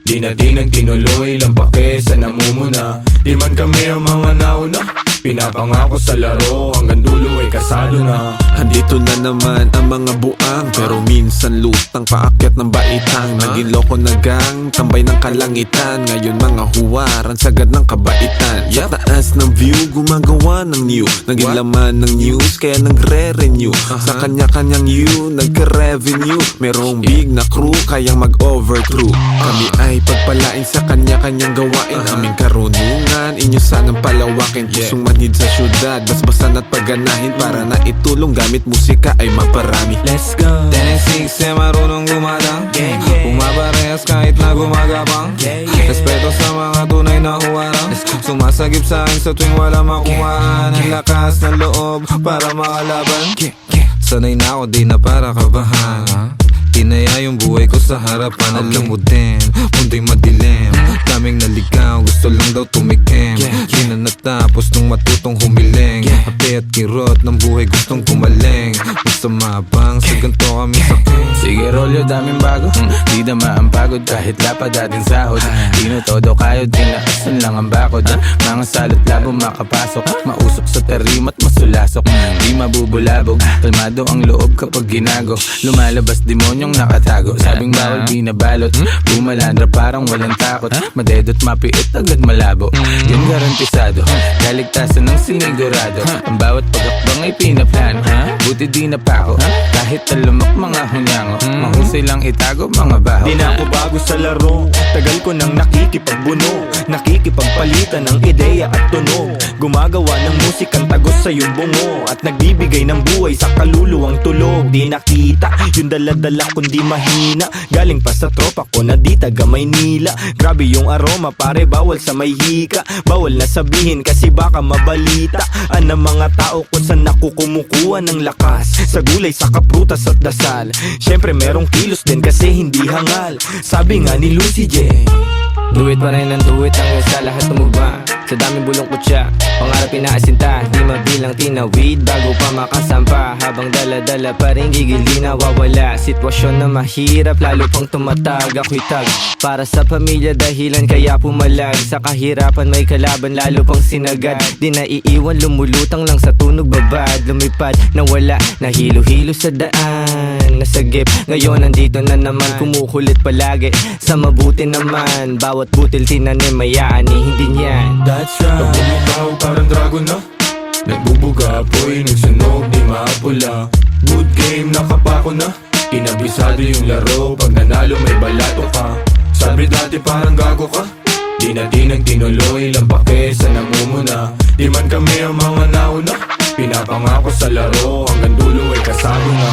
Di na tinuloy, lampake sa namumuna. Di man kami ang mga nauna, pinapangako sa laro, hanggang dulo ay kasado na. Andito na naman ang mga buang, pero minsan lutang paakyat ng baitang. Naging loko na gang, tambay ng kalangitan. Ngayon mga huwaran, sagad ng kabaitan. Sa taas ng view, gumagawa ng new. Naging laman ng news, kaya nagre-renew. Sa kanya-kanyang you, nagka-revenue. Merong big na crew, kayang mag-overthrow. Kami ay pagpalain sa kanya-kanyang gawain. Aming karunungan, inyo sanang palawakin. Pusong manhid sa syudad, basbasan at pagganahin. Para na itulong gamit musika ay maparami. Let's go. 10-6 marunong gumadang, Gang, gang. pumaparehas ka Sumikip sa akin sa tuwing wala makuhaan. Ang lakas ng loob para makalaban. Sanay na ako, di na para kabahan. Tinaya yung buhay ko sa harapan. Alam mo din, mundo'y madilim. Daming naligaw, gusto lang daw tumikim. Di na natapos nung matutong humiling. Ape at kirot ng buhay gustong kumaling. Basta mabang, sa ganito kami saking. Sige rolyo, daming bago. Di na ang pagod kahit lapad dating sahod. Di na todo kayod, tinaasan lang ang bakod. Mga salot labo makapasok. Mausok sa tarimat, masulasok. Di mabubulabog, kalmado ang loob kapag ginago. Lumalabas demonyong nakatago. Sabing bawal, di nabalot. Bumalandra parang walang takot. Madedot, mapiit, agad malabo. Yun garantisado, kaligtasan ng sinigurado. Ang bawat pagakbang ay pinaplano. Buti di napako, kahit talamak mga hunyango. Mahusay lang itago, mga baho. Di na ako bago sa laro, tagal ko nang nakikipagbuno. Nakikipagpalitan ng ideya at tunog. Gumagawa ng musikang tagos sa iyong bungo. At nagbibigay ng buhay sa kaluluwang tulog. Di nakita yung daladala kundi mahina. Galing pa sa tropa ko na di taga Maynila. Grabe yung aroma pare, bawal sa may hika. Bawal na sabihin kasi baka mabalita ang mga tao kung saan ako kumukuha ng lakas. Sa gulay, sa kaprutas at dasal. Syempre merong kilos din kasi hindi hangal. Sabi nga ni Lucy J, Do it pa rin ang do it hanggang sa lahat tumugma. Sa daming bulong kutya, pangarap inaasinta. Di mabilang tinawid bago pa makasampa. Habang dala-dala pa rin gigil di nawawala. Sitwasyon na mahirap lalo pang tumatag. Ako'y tag para sa pamilya dahilan kaya pumalag. Sa kahirapan may kalaban lalo pang sinagad. Di naiiwan lumulutang lang sa tunog babad. Lumipad na wala, nahilo-hilo sa daan. Nasagip, ngayon nandito na naman. Kumukulit palagi, sa mabuti naman. Bawat butil tinanim may aani, hindi niyan. That's right. Pag bumitaw parang dragon na nagbubuga, apoy, nagsunog, di maapula. Good game, nakapako na. Kinabisado yung laro, pag nanalo may balato ka. Sabi dati parang gago ka. Di na nagtinuloy, lang pake sa namumuna. Di man kami ang mga nauna. Pinapangako sa laro, hanggang dulo ay kasado na.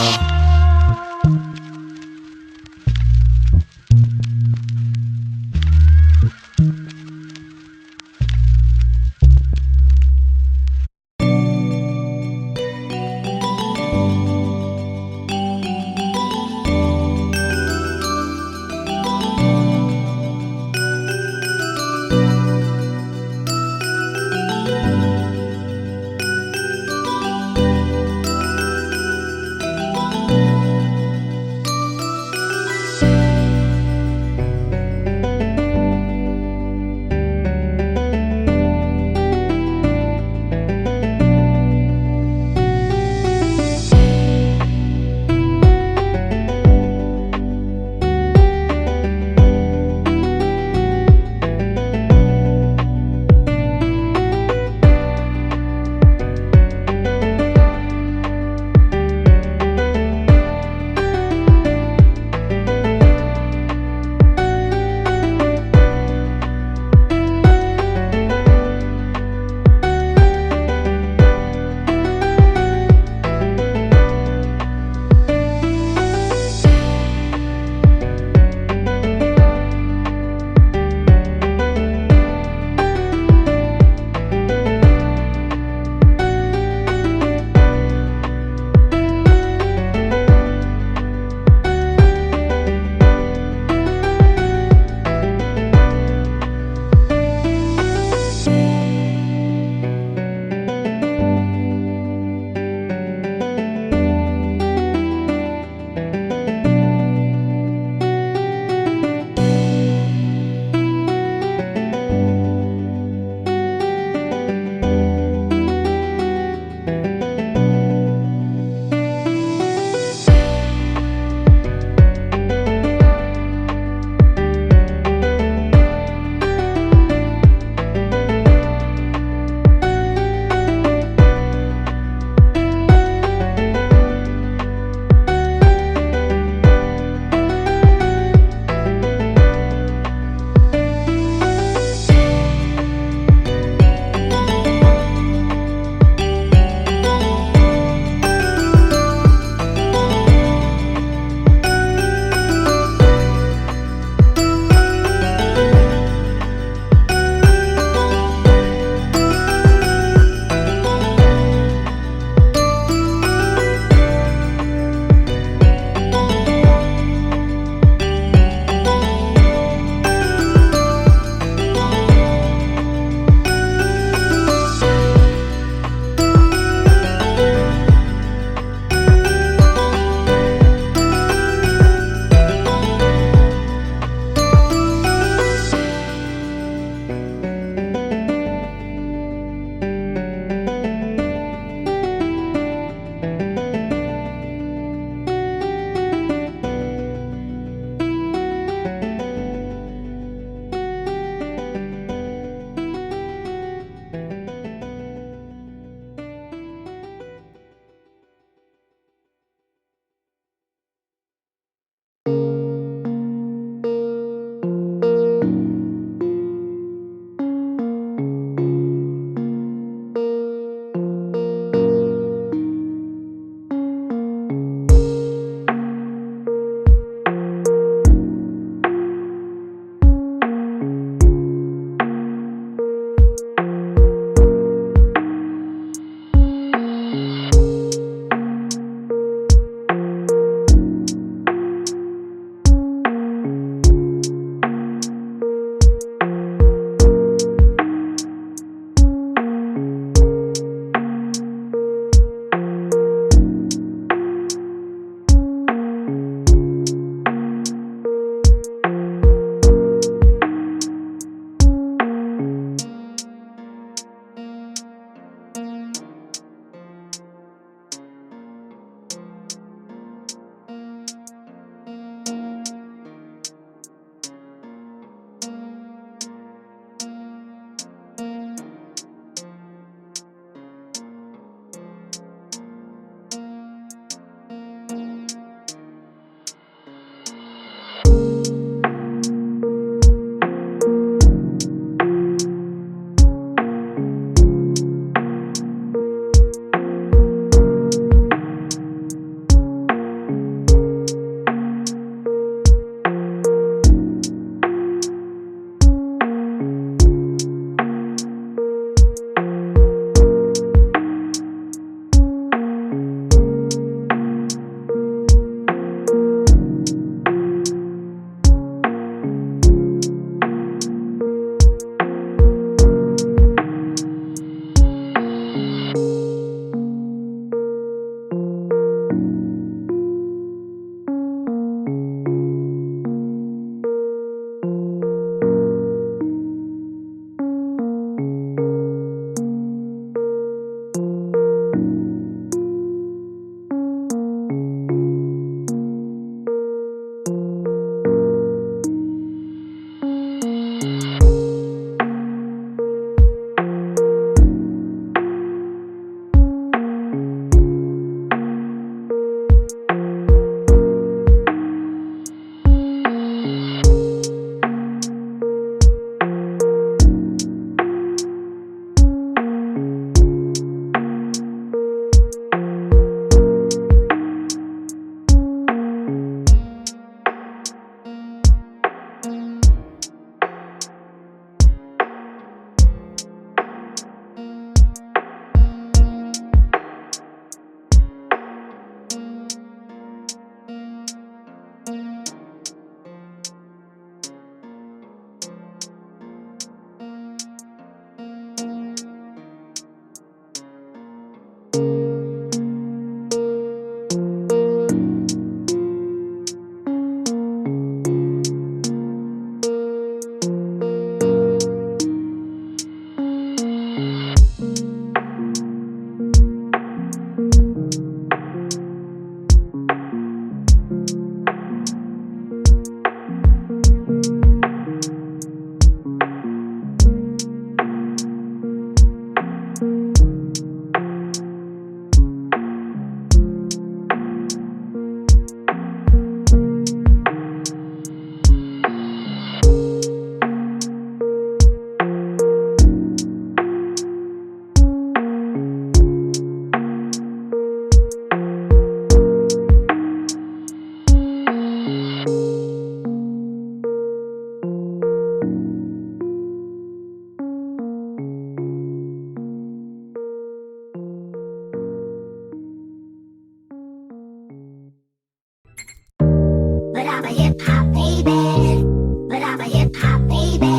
I'm a hip hop baby. But I'm a hip hop baby.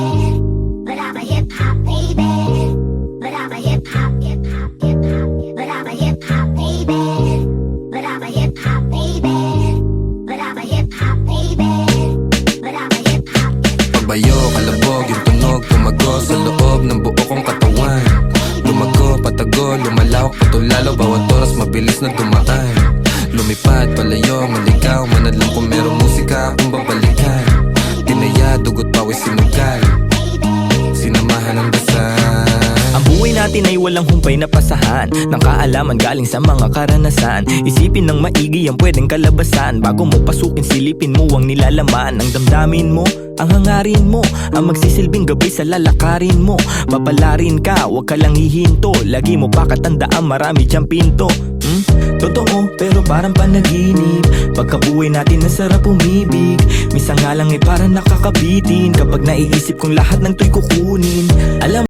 But I'm a hip hop baby. But I'm a hip hop, hip hop, hip hop. But I'm a hip hop baby. But I'm a hip hop baby. But I'm a hip hop baby. But I'm a hip hop, hip hop. Pagbayo, kalabog, yung tunog, tumago sa loob ng buo kong katawan. Lumago, patago, lumalawak, patulalo, bawat oras mabilis na dumaan. Lumipad, palayo, maligaw, manadlang kung merong musika akong babalikan. Tinaya, dugot, pawis, sinugal, sinamahan ng dasal. Ang buhay natin ay walang humpay na pasahan ng kaalaman galing sa mga karanasan. Isipin ng maigi ang pwedeng kalabasan. Bago mo pasukin, silipin mo ang nilalaman. Ang damdamin mo, ang hangarin mo, ang magsisilbing gabay sa lalakarin mo. Papalarin ka, wag ka lang hihinto. Lagi mo pa katandaan, marami diyang pinto. Totoo, pero parang panaginip. Pagkabuhay natin masarap umibig. Minsan nga lang ay parang nakakabitin kapag naiisip kong lahat ng to'y kukunin. Alam